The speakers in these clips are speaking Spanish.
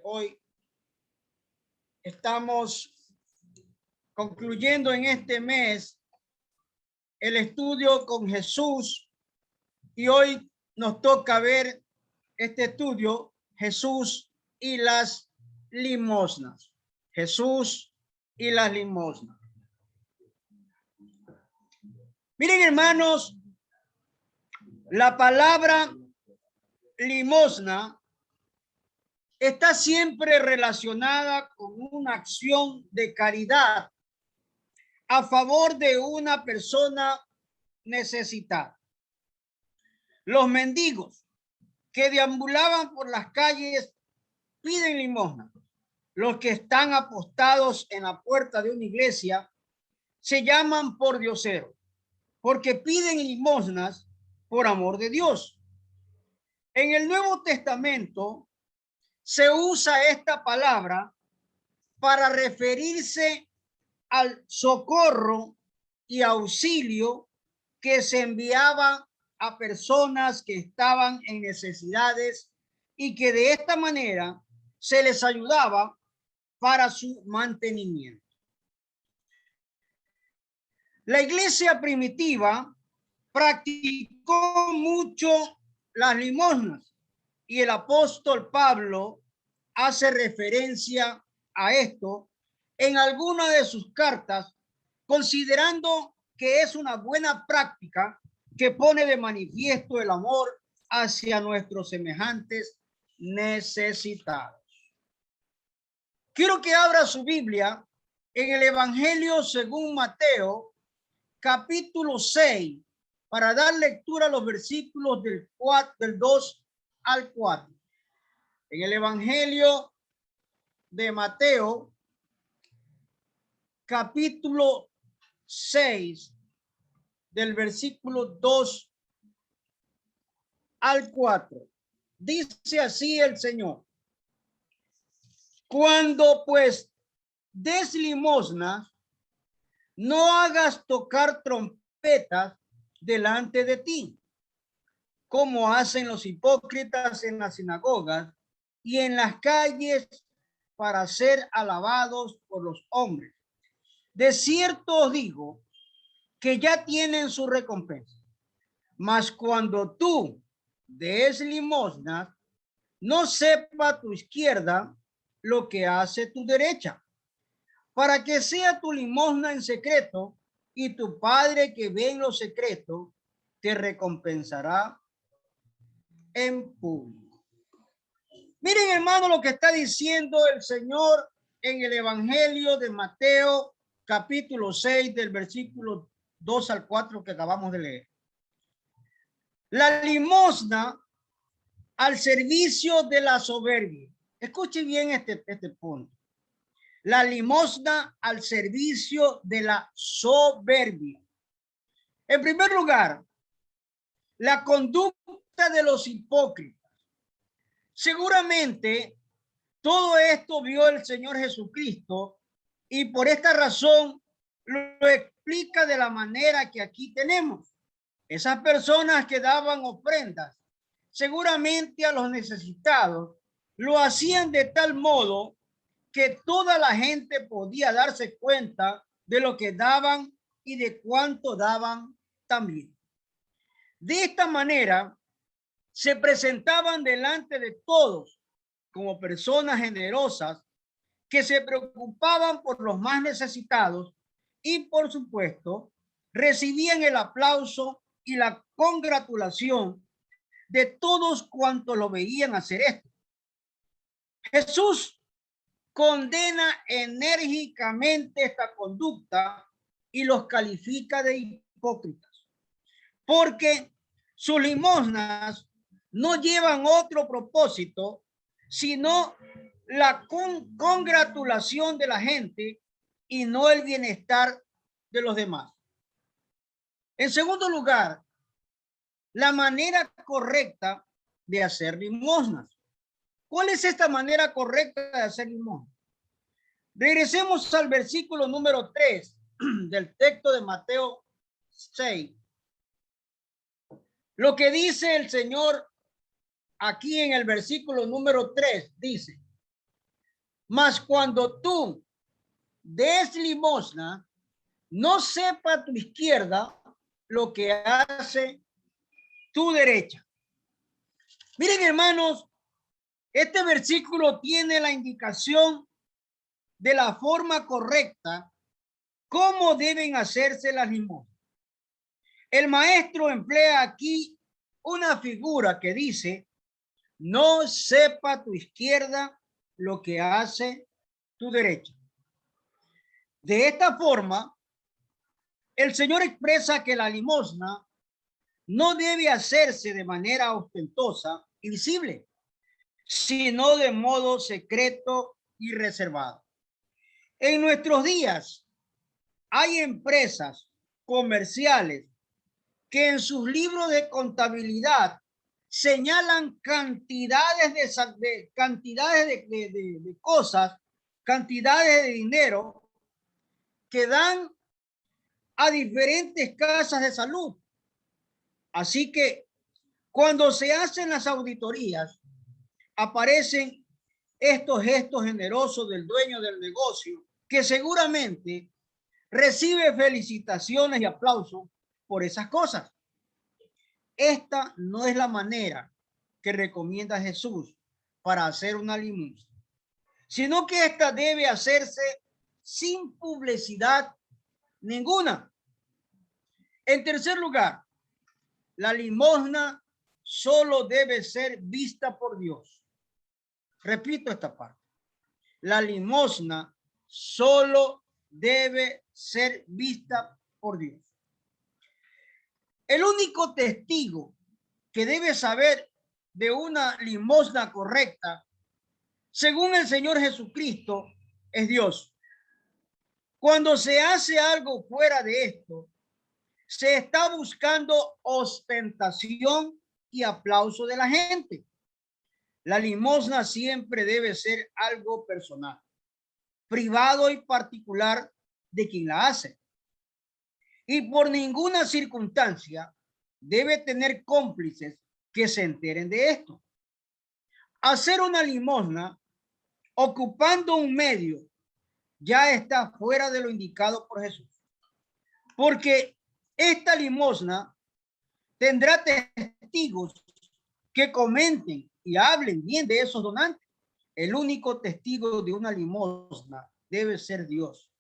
Hoy estamos concluyendo en este mes el estudio con Jesús y hoy nos toca ver este estudio, Jesús y las limosnas. Jesús y las limosnas. Miren, hermanos, la palabra limosna está siempre relacionada con una acción de caridad a favor de una persona necesitada. Los mendigos que deambulaban por las calles piden limosna. Los que están apostados en la puerta de una iglesia se llaman pordioseros, porque piden limosnas por amor de Dios. En el Nuevo Testamento se usa esta palabra para referirse al socorro y auxilio que se enviaba a personas que estaban en necesidades y que de esta manera se les ayudaba para su mantenimiento. La iglesia primitiva practicó mucho las limosnas y el apóstol Pablo hace referencia a esto en alguna de sus cartas, considerando que es una buena práctica que pone de manifiesto el amor hacia nuestros semejantes necesitados. Quiero que abra su Biblia en el Evangelio según Mateo, capítulo 6, para dar lectura a los versículos del 2 al 4. En el Evangelio de Mateo, capítulo 6, del versículo 2 al 4. Dice así el Señor: cuando pues des limosna, no hagas tocar trompetas delante de ti, como hacen los hipócritas en las sinagogas y en las calles para ser alabados por los hombres. De cierto os digo que ya tienen su recompensa. Mas cuando tú des limosna, no sepa tu izquierda lo que hace tu derecha, para que sea tu limosna en secreto, y tu Padre que ve en lo secreto te recompensará en público. Miren, hermano, lo que está diciendo el Señor en el Evangelio de Mateo, capítulo 6, del versículo 2 al 4 que acabamos de leer. La limosna al servicio de la soberbia. Escuche bien este punto. La limosna al servicio de la soberbia. En primer lugar, la conducta de los hipócritas. Seguramente todo esto vio el Señor Jesucristo y por esta razón lo explica de la manera que aquí tenemos. Esas personas que daban ofrendas seguramente a los necesitados lo hacían de tal modo que toda la gente podía darse cuenta de lo que daban y de cuánto daban también. De esta manera se presentaban delante de todos como personas generosas que se preocupaban por los más necesitados y, por supuesto, recibían el aplauso y la congratulación de todos cuantos lo veían hacer esto. Jesús condena enérgicamente esta conducta y los califica de hipócritas, porque sus limosnas no llevan otro propósito sino la congratulación de la gente y no el bienestar de los demás. En segundo lugar, la manera correcta de hacer limosnas. ¿Cuál es esta manera correcta de hacer limosnas? Regresemos al versículo número 3 del texto de Mateo 6. Lo que dice el Señor aquí en el versículo número 3 dice: Mas cuando tú des limosna, no sepa tu izquierda lo que hace tu derecha. Miren, hermanos, este versículo tiene la indicación de la forma correcta cómo deben hacerse las limosnas. El maestro emplea aquí una figura que dice: no sepa tu izquierda lo que hace tu derecha. De esta forma, el Señor expresa que la limosna no debe hacerse de manera ostentosa y visible, sino de modo secreto y reservado. En nuestros días hay empresas comerciales que en sus libros de contabilidad señalan cantidades de cosas, cantidades de dinero que dan a diferentes casas de salud. Así que cuando se hacen las auditorías, aparecen estos gestos generosos del dueño del negocio, que seguramente recibe felicitaciones y aplausos por esas cosas. Esta no es la manera que recomienda Jesús para hacer una limosna, sino que esta debe hacerse sin publicidad ninguna. En tercer lugar, la limosna solo debe ser vista por Dios. Repito esta parte. La limosna solo debe ser vista por Dios. El único testigo que debe saber de una limosna correcta, según el Señor Jesucristo, es Dios. Cuando se hace algo fuera de esto, se está buscando ostentación y aplauso de la gente. La limosna siempre debe ser algo personal, privado y particular de quien la hace. Y por ninguna circunstancia debe tener cómplices que se enteren de esto. Hacer una limosna ocupando un medio ya está fuera de lo indicado por Jesús, porque esta limosna tendrá testigos que comenten y hablen bien de esos donantes. El único testigo de una limosna debe ser Dios,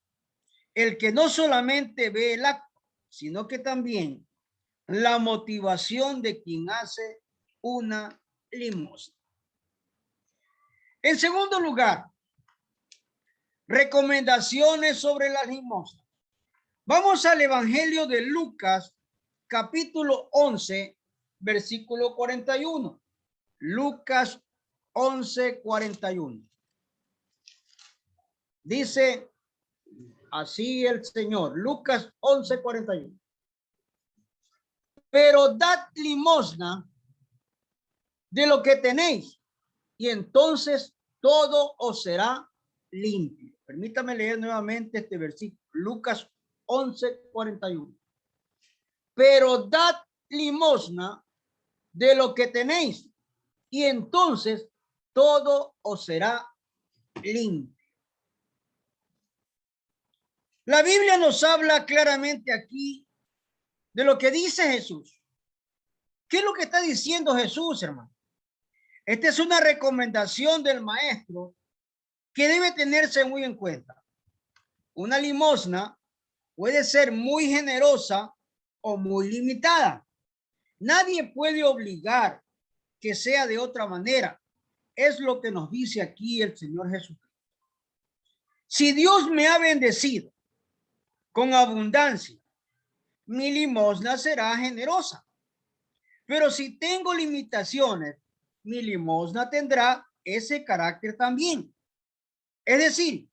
el que no solamente ve el acto, sino que también la motivación de quien hace una limosna. En segundo lugar, recomendaciones sobre las limosnas. Vamos al Evangelio de Lucas, capítulo 11, versículo 41. Lucas 11, 41. Dice así el Señor, Lucas 11, 41. Pero dad limosna de lo que tenéis, y entonces todo os será limpio. Permítame leer nuevamente este versículo, Lucas 11, 41. Pero dad limosna de lo que tenéis, y entonces todo os será limpio. La Biblia nos habla claramente aquí de lo que dice Jesús. ¿Qué es lo que está diciendo Jesús, hermano? Esta es una recomendación del maestro que debe tenerse muy en cuenta. Una limosna puede ser muy generosa o muy limitada. Nadie puede obligar que sea de otra manera. Es lo que nos dice aquí el Señor Jesucristo. Si Dios me ha bendecido con abundancia, mi limosna será generosa. Pero si tengo limitaciones, mi limosna tendrá ese carácter también. Es decir,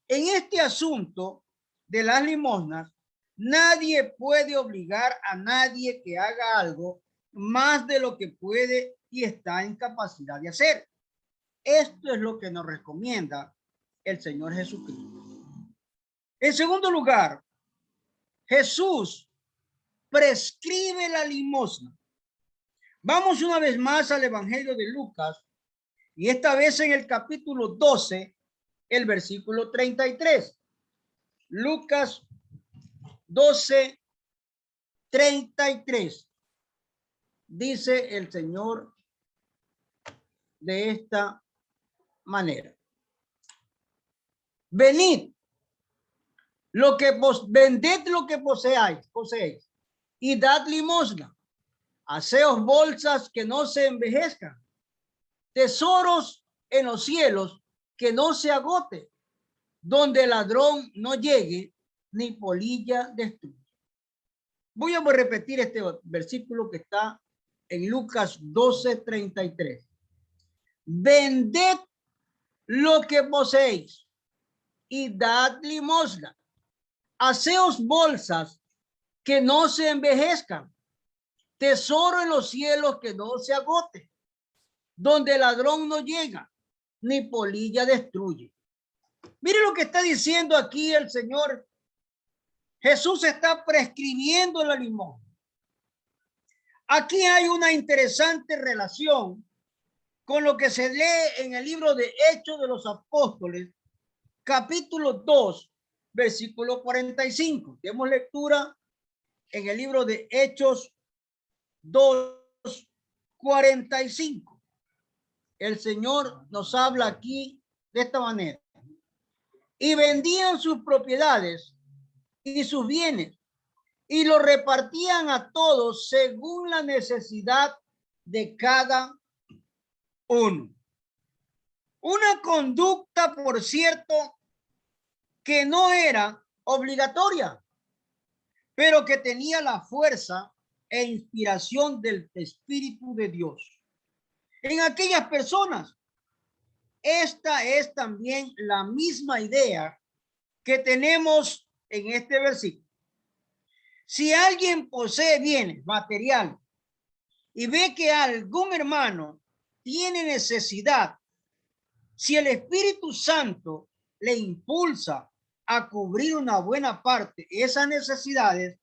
en este asunto de las limosnas, nadie puede obligar a nadie que haga algo más de lo que puede y está en capacidad de hacer. Esto es lo que nos recomienda el Señor Jesucristo. En segundo lugar, Jesús prescribe la limosna. Vamos una vez más al Evangelio de Lucas, y esta vez en el capítulo 12, el versículo 33. Lucas 12, 33. Dice el Señor de esta manera. Venid, vended lo que poseéis y dad limosna. Haceos bolsas que no se envejezcan, tesoros en los cielos que no se agote, donde el ladrón no llegue ni polilla destruya. Voy a repetir este versículo que está en Lucas 12, 33. Vended lo que poseéis y dad limosna. Haceos bolsas que no se envejezcan, tesoro en los cielos que no se agote, donde el ladrón no llega ni polilla destruye. Mire lo que está diciendo aquí el Señor. Jesús está prescribiendo la limosna. Aquí hay una interesante relación con lo que se lee en el libro de Hechos de los Apóstoles, capítulo 2, versículo 45. Demos lectura en el libro de Hechos 2, 45. El Señor nos habla aquí de esta manera. Y vendían sus propiedades y sus bienes y lo repartían a todos según la necesidad de cada uno. Una conducta, por cierto, que no era obligatoria, pero que tenía la fuerza e inspiración del Espíritu de Dios en aquellas personas. Esta es también la misma idea que tenemos en este versículo. Si alguien posee bienes materiales y ve que algún hermano tiene necesidad, si el Espíritu Santo le impulsa a cubrir una buena parte de esas necesidades,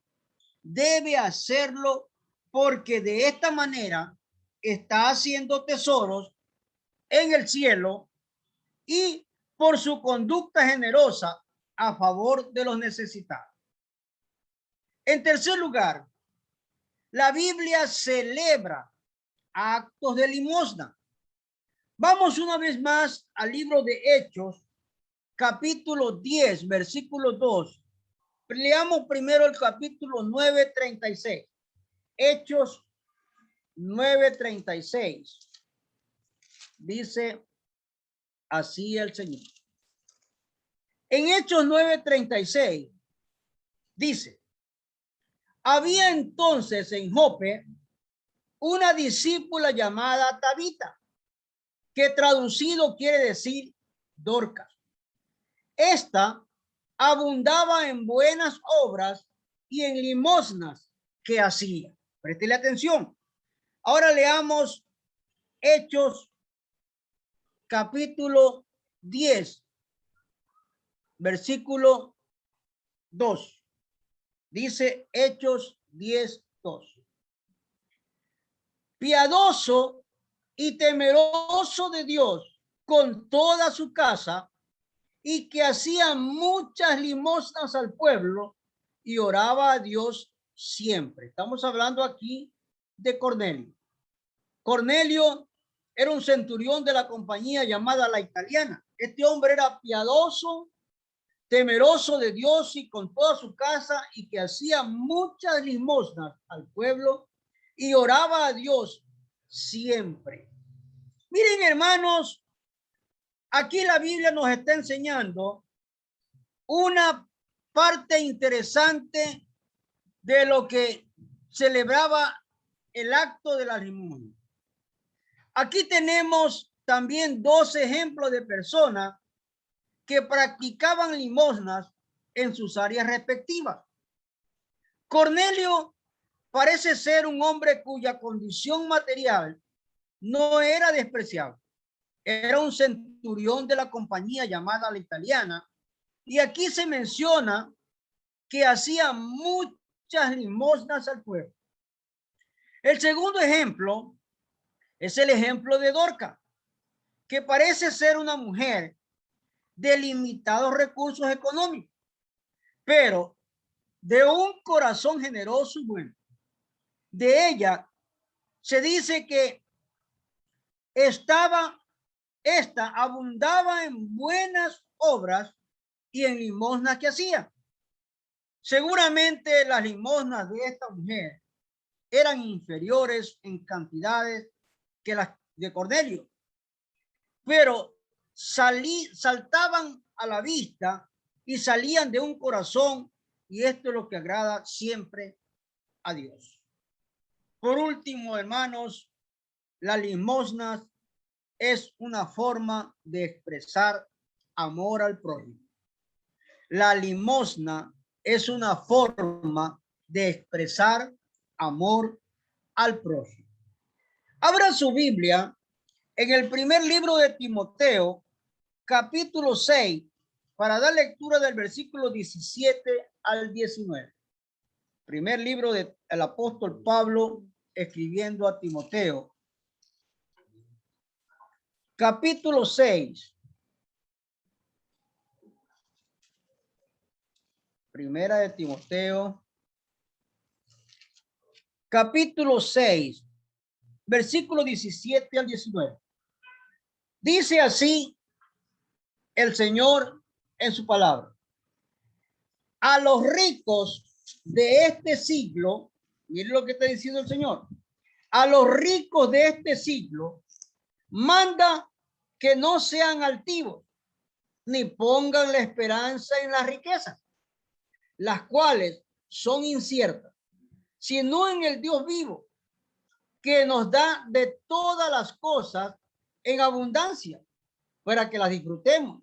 debe hacerlo, porque de esta manera está haciendo tesoros en el cielo y por su conducta generosa a favor de los necesitados. En tercer lugar, la Biblia celebra actos de limosna. Vamos una vez más al libro de Hechos, capítulo 10, versículo 2. Leamos primero el capítulo 9, 36. Hechos 9, 36. Dice así el Señor. En Hechos 9, 36 dice: había entonces en Jope una discípula llamada Tabita, que traducido quiere decir Dorcas. Esta abundaba en buenas obras y en limosnas que hacía. Préstele atención. Ahora leamos Hechos capítulo 10, versículo 2. Dice Hechos 10, 2. Piadoso y temeroso de Dios con toda su casa, y que hacía muchas limosnas al pueblo y oraba a Dios siempre. Estamos hablando aquí de Cornelio. Cornelio era un centurión de la compañía llamada La Italiana. Este hombre era piadoso, temeroso de Dios y con toda su casa, y que hacía muchas limosnas al pueblo y oraba a Dios siempre. Miren, hermanos, aquí la Biblia nos está enseñando una parte interesante de lo que celebraba el acto de la limosna. Aquí tenemos también dos ejemplos de personas que practicaban limosnas en sus áreas respectivas. Cornelio parece ser un hombre cuya condición material no era despreciable. Era un centurión de la compañía llamada La Italiana, y aquí se menciona que hacía muchas limosnas al pueblo. El segundo ejemplo es el ejemplo de Dorcas, que parece ser una mujer de limitados recursos económicos, pero de un corazón generoso y bueno. De ella se dice que esta abundaba en buenas obras y en limosnas que hacía. Seguramente las limosnas de esta mujer eran inferiores en cantidades que las de Cornelio, pero saltaban a la vista y salían de un corazón, y esto es lo que agrada siempre a Dios. Por último, hermanos, la limosna es una forma de expresar amor al prójimo. La limosna es una forma de expresar amor al prójimo. Abra su Biblia en el primer libro de Timoteo, capítulo 6, para dar lectura del versículo 17 al 19. Primer libro del apóstol Pablo escribiendo a Timoteo, capítulo 6. Primera de Timoteo, capítulo 6, versículo 17 al 19. Dice así el Señor en su palabra: a los ricos de este siglo, miren lo que está diciendo el Señor, a los ricos de este siglo manda que no sean altivos, ni pongan la esperanza en las riquezas, las cuales son inciertas, sino en el Dios vivo, que nos da de todas las cosas en abundancia, para que las disfrutemos,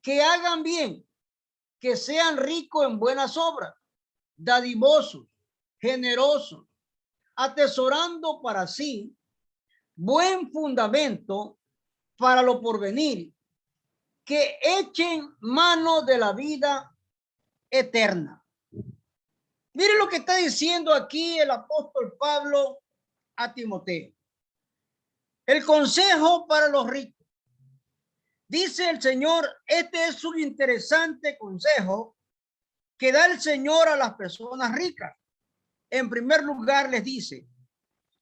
que hagan bien, que sean ricos en buenas obras, dadivosos, generosos, atesorando para sí buen fundamento para lo porvenir, que echen mano de la vida eterna. Mire lo que está diciendo aquí el apóstol Pablo a Timoteo. El consejo para los ricos. Dice el Señor, este es un interesante consejo que da el Señor a las personas ricas. En primer lugar, les dice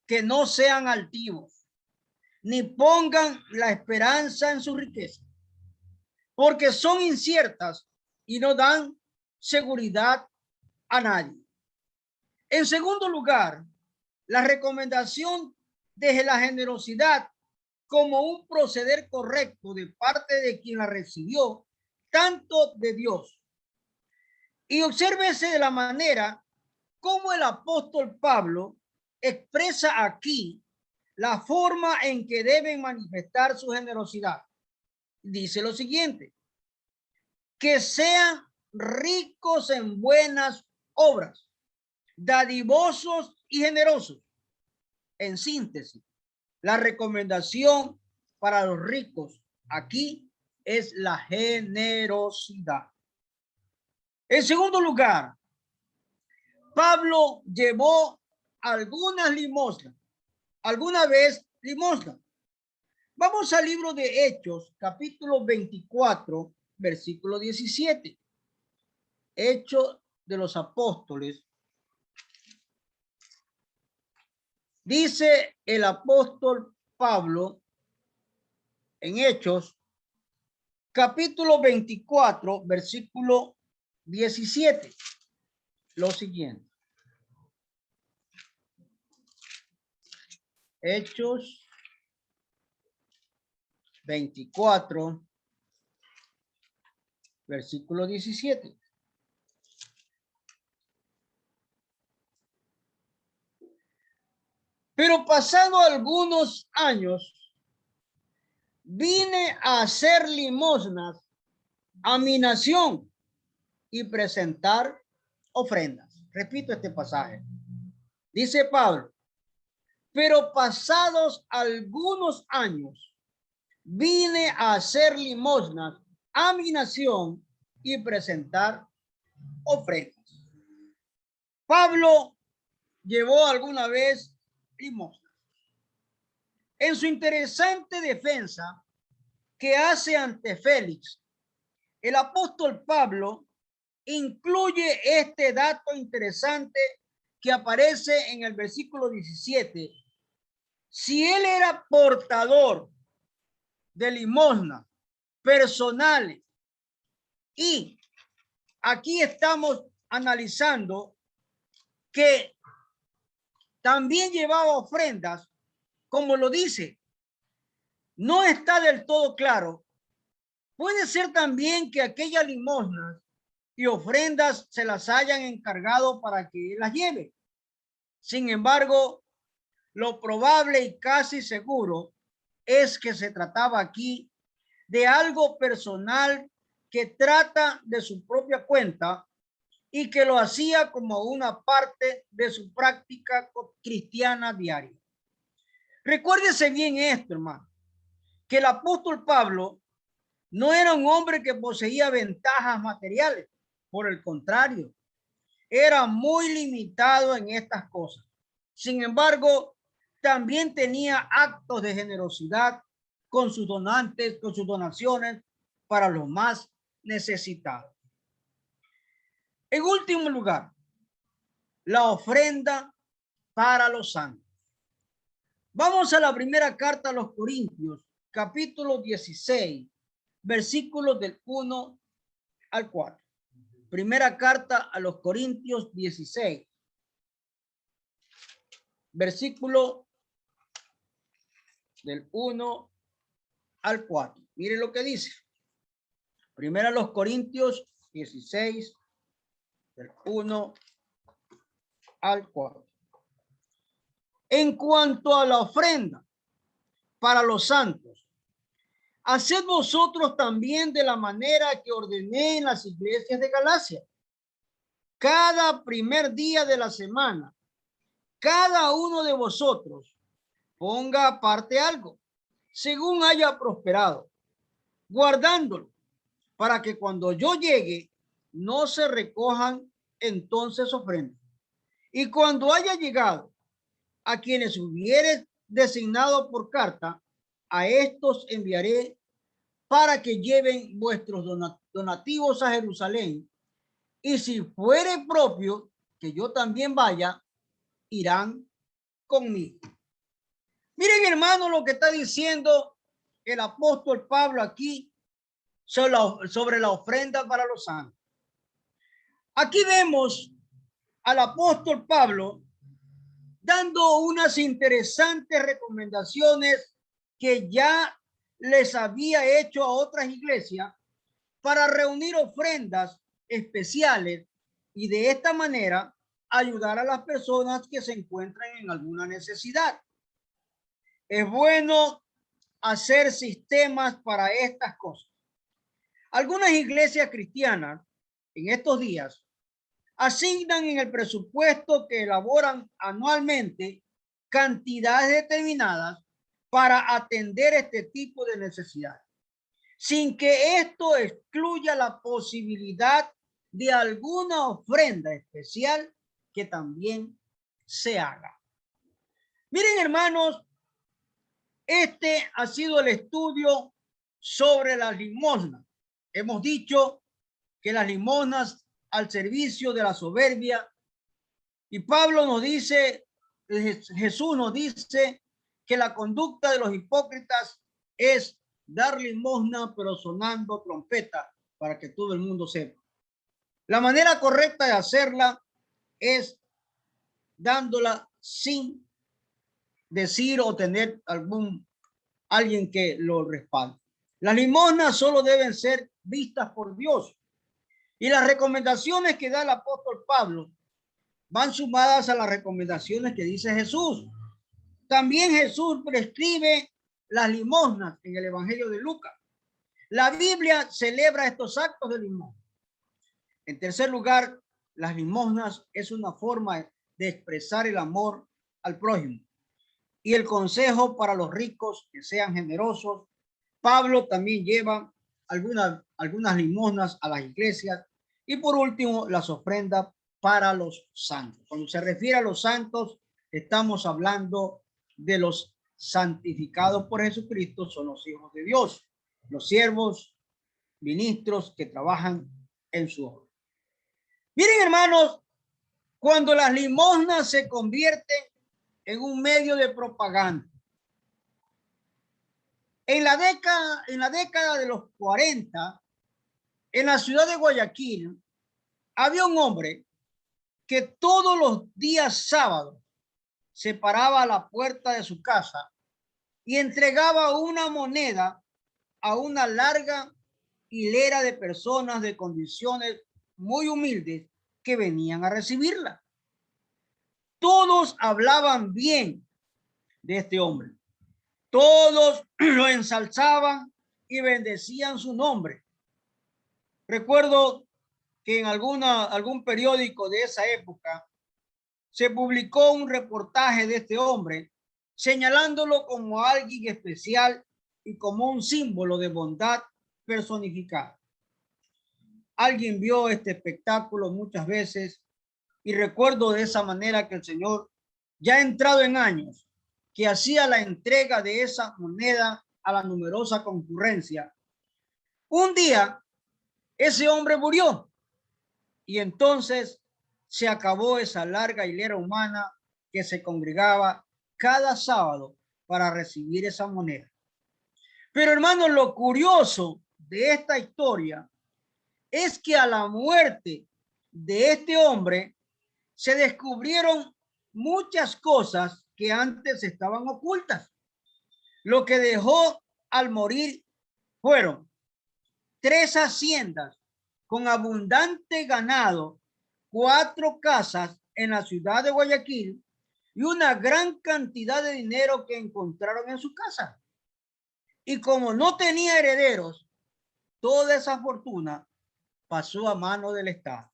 que no sean altivos, ni pongan la esperanza en su riqueza, porque son inciertas y no dan seguridad a nadie. En segundo lugar, la recomendación de la generosidad como un proceder correcto de parte de quien la recibió, tanto de Dios. Y obsérvese de la manera como el apóstol Pablo expresa aquí la forma en que deben manifestar su generosidad. Dice lo siguiente: que sean ricos en buenas obras, dadivosos y generosos. En síntesis, la recomendación para los ricos aquí es la generosidad. En segundo lugar, Pablo llevó algunas limosnas, alguna vez limosna. Vamos al libro de Hechos, capítulo 24, versículo 17. Hechos de los Apóstoles. Dice el apóstol Pablo en Hechos, capítulo 24, versículo 17. Lo siguiente. Hechos 24, versículo 17. Pero pasado algunos años, vine a hacer limosnas a mi nación y presentar ofrendas. Repito este pasaje. Dice Pablo, pero pasados algunos años, vine a hacer limosnas a mi nación y presentar ofrendas. Pablo llevó alguna vez limosnas. En su interesante defensa que hace ante Félix el apóstol Pablo incluye este dato interesante que aparece en el versículo 17. Si él era portador de limosna personales, y aquí estamos analizando que también llevaba ofrendas, como lo dice, no está del todo claro. Puede ser también que aquellas limosnas y ofrendas se las hayan encargado para que él las lleve. Sin embargo, lo probable y casi seguro es que se trataba aquí de algo personal que trata de su propia cuenta y que lo hacía como una parte de su práctica cristiana diaria. Recuérdese bien esto, hermano, que el apóstol Pablo no era un hombre que poseía ventajas materiales. Por el contrario, era muy limitado en estas cosas. Sin embargo, también tenía actos de generosidad con sus donantes, con sus donaciones para los más necesitados. En último lugar, la ofrenda para los santos. Vamos a la primera carta a los Corintios, capítulo 16, versículos del 1 al 4. Primera carta a los Corintios 16, versículo del 1 al 4. Mire lo que dice. Primera a los Corintios 16, del 1 al 4. En cuanto a la ofrenda para los santos, haced vosotros también de la manera que ordené en las iglesias de Galacia. Cada primer día de la semana, cada uno de vosotros ponga aparte algo, según haya prosperado, guardándolo, para que cuando yo llegue no se recojan entonces ofrendas. Y cuando haya llegado, a quienes hubiere designado por carta, a estos enviaré para que lleven vuestros donativos a Jerusalén. Y si fuere propio que yo también vaya, irán conmigo. Miren, hermano, lo que está diciendo el apóstol Pablo aquí sobre la ofrenda para los santos. Aquí vemos al apóstol Pablo dando unas interesantes recomendaciones que ya les había hecho a otras iglesias para reunir ofrendas especiales y de esta manera ayudar a las personas que se encuentran en alguna necesidad. Es bueno hacer sistemas para estas cosas. Algunas iglesias cristianas en estos días asignan en el presupuesto que elaboran anualmente cantidades determinadas para atender este tipo de necesidades, sin que esto excluya la posibilidad de alguna ofrenda especial que también se haga. Miren, hermanos, este ha sido el estudio sobre las limosnas. Hemos dicho que las limosnas al servicio de la soberbia, y Pablo nos dice, Jesús nos dice que la conducta de los hipócritas es dar limosna pero sonando trompeta para que todo el mundo sepa. La manera correcta de hacerla es dándola sin decir o tener alguien que lo respalde. Las limosnas solo deben ser vistas por Dios, y las recomendaciones que da el apóstol Pablo van sumadas a las recomendaciones que dice Jesús. También Jesús prescribe las limosnas en el Evangelio de Lucas. La Biblia celebra estos actos de limosna. En tercer lugar, las limosnas es una forma de expresar el amor al prójimo y el consejo para los ricos que sean generosos. Pablo también lleva algunas limosnas a las iglesias. Y por último, las ofrendas para los santos. Cuando se refiere a los santos, estamos hablando de los santificados por Jesucristo, son los hijos de Dios, los siervos ministros que trabajan en su obra. Miren, hermanos, cuando las limosnas se convierten en un medio de propaganda. En la década de los 40, en la ciudad de Guayaquil, había un hombre que todos los días sábados se paraba a la puerta de su casa y entregaba una moneda a una larga hilera de personas de condiciones muy humildes que venían a recibirla. Todos hablaban bien de este hombre. Todos lo ensalzaban y bendecían su nombre. Recuerdo que en algún periódico de esa época se publicó un reportaje de este hombre señalándolo como alguien especial y como un símbolo de bondad personificada. Alguien vio este espectáculo muchas veces y recuerdo de esa manera que el Señor, ya entrado en años, que hacía la entrega de esa moneda a la numerosa concurrencia. Un día, ese hombre murió y entonces se acabó esa larga hilera humana que se congregaba cada sábado para recibir esa moneda. Pero hermanos, lo curioso de esta historia es que a la muerte de este hombre se descubrieron muchas cosas que antes estaban ocultas. Lo que dejó al morir fueron 3 haciendas con abundante ganado, 4 casas en la ciudad de Guayaquil y una gran cantidad de dinero que encontraron en su casa. Y como no tenía herederos, toda esa fortuna pasó a mano del Estado.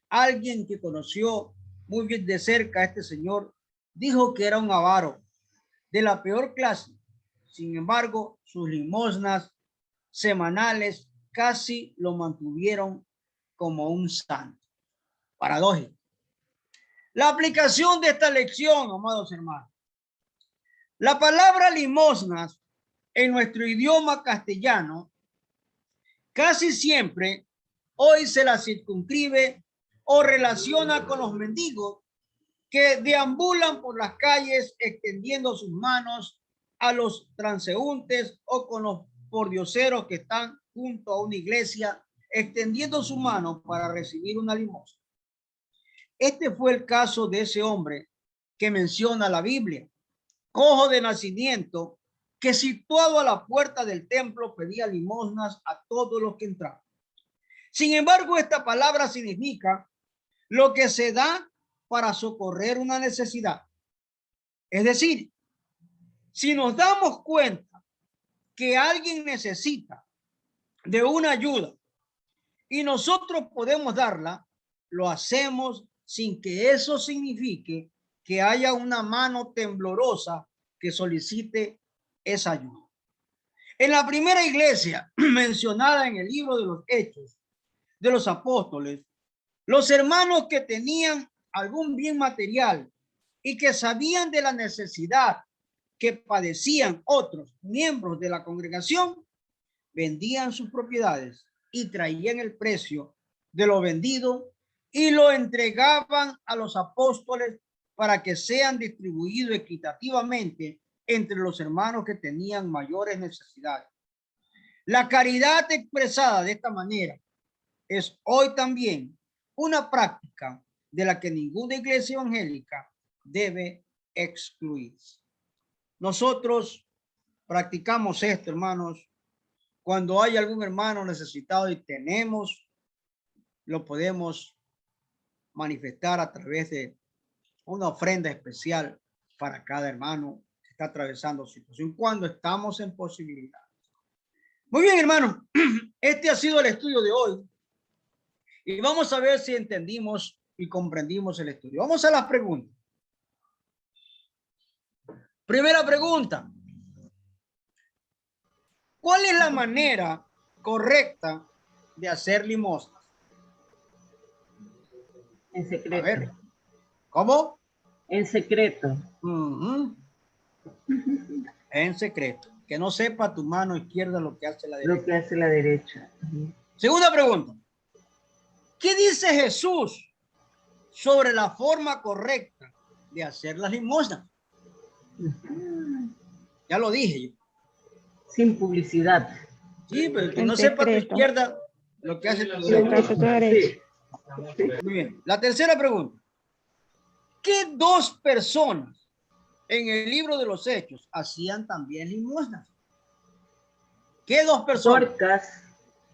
Alguien que conoció muy bien de cerca a este señor dijo que era un avaro de la peor clase. Sin embargo, sus limosnas semanales casi lo mantuvieron como un santo. Paradójico. La aplicación de esta lección, amados hermanos. La palabra limosnas en nuestro idioma castellano casi siempre hoy se la circunscribe o relaciona con los mendigos que deambulan por las calles extendiendo sus manos a los transeúntes o con los pordioseros que están junto a una iglesia extendiendo su mano para recibir una limosna. Este fue el caso de ese hombre que menciona la Biblia, cojo de nacimiento, que situado a la puerta del templo pedía limosnas a todos los que entraban. Sin embargo, esta palabra significa lo que se da para socorrer una necesidad. Es decir, si nos damos cuenta que alguien necesita de una ayuda y nosotros podemos darla, lo hacemos sin que eso signifique que haya una mano temblorosa que solicite esa ayuda. En la primera iglesia mencionada en el libro de los Hechos de los Apóstoles, los hermanos que tenían algún bien material y que sabían de la necesidad que padecían otros miembros de la congregación, vendían sus propiedades y traían el precio de lo vendido y lo entregaban a los apóstoles para que sean distribuidos equitativamente entre los hermanos que tenían mayores necesidades. La caridad expresada de esta manera es hoy también una práctica de la que ninguna iglesia evangélica debe excluirse. Nosotros practicamos esto, hermanos, cuando hay algún hermano necesitado y tenemos, lo podemos manifestar a través de una ofrenda especial para cada hermano que está atravesando situación cuando estamos en posibilidad. Muy bien, hermano, este ha sido el estudio de hoy y vamos a ver si entendimos y comprendimos el estudio. Vamos a las preguntas. Primera pregunta. ¿Cuál es la manera correcta de hacer limosnas? En secreto. A ver, ¿cómo? En secreto. En secreto. que no sepa tu mano izquierda lo que hace la derecha. Lo que hace la derecha. Segunda pregunta. ¿Qué dice Jesús sobre la forma correcta de hacer las limosnas? Ya lo dije yo. Sin publicidad. Sí, pero que En no sepa tu secreto. izquierda lo que hace tu Lo que derecha. hace tu derecha. Sí. Muy bien. La tercera pregunta. ¿Qué dos personas en el libro de los Hechos hacían también limosnas? ¿Qué dos personas? Dorcas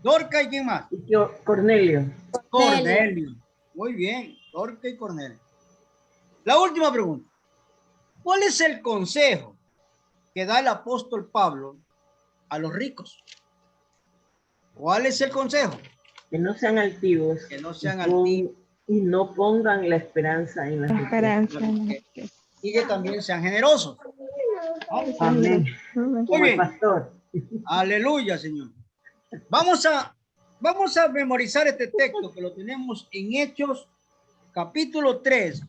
Dorca y quién más. y Cornelio. Cornelio. Muy bien, Dorca y Cornelio. La última pregunta. ¿Cuál es el consejo que da el apóstol Pablo a los ricos? ¿Cuál es el consejo? Que no sean altivos. Que no sean y altivos. Y no pongan la esperanza en las Esperanza. Y que también sean generosos. Amén. Muy Como el bien. pastor. Aleluya, Señor. Vamos a memorizar este texto que lo tenemos en Hechos, capítulo 3,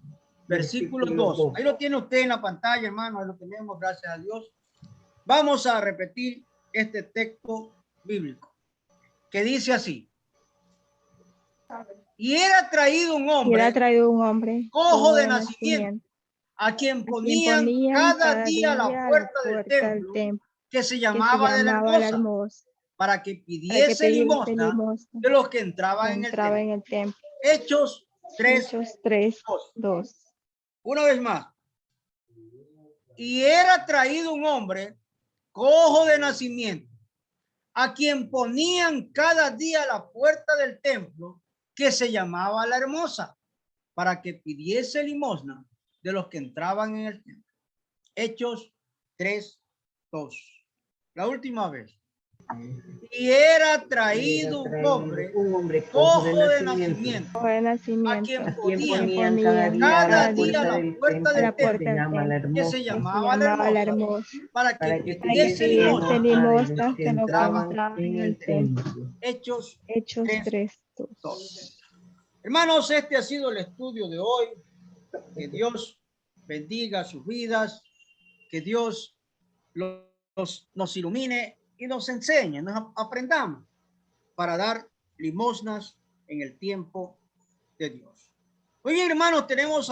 versículo 2. Ahí lo tiene usted en la pantalla, hermano. Ahí lo tenemos, gracias a Dios. Vamos a repetir este texto bíblico que dice así. Y era traído un hombre cojo de nacimiento, a quien ponían cada día a la puerta del templo, que se llamaba de la Hermosa, para que pidiese limosna de los que entraban en el templo. Hechos 3:2. Una vez más. Y era traído un hombre cojo de nacimiento, a quien ponían cada día a la puerta del templo, que se llamaba la Hermosa, para que pidiese limosna de los que entraban en el templo. Hechos 3:2. La última vez. Y era traído un hombre cojo de nacimiento, a quien ponían cada día a la puerta del templo, que se llamaba la Hermosa, para que pidiese limosna que entraban en el templo. Hechos 3:2. Hermanos, este ha sido el estudio de hoy. Que Dios bendiga sus vidas, que Dios nos ilumine y nos enseñe, nos aprendamos para dar limosnas en el tiempo de Dios. Muy bien, hermanos, tenemos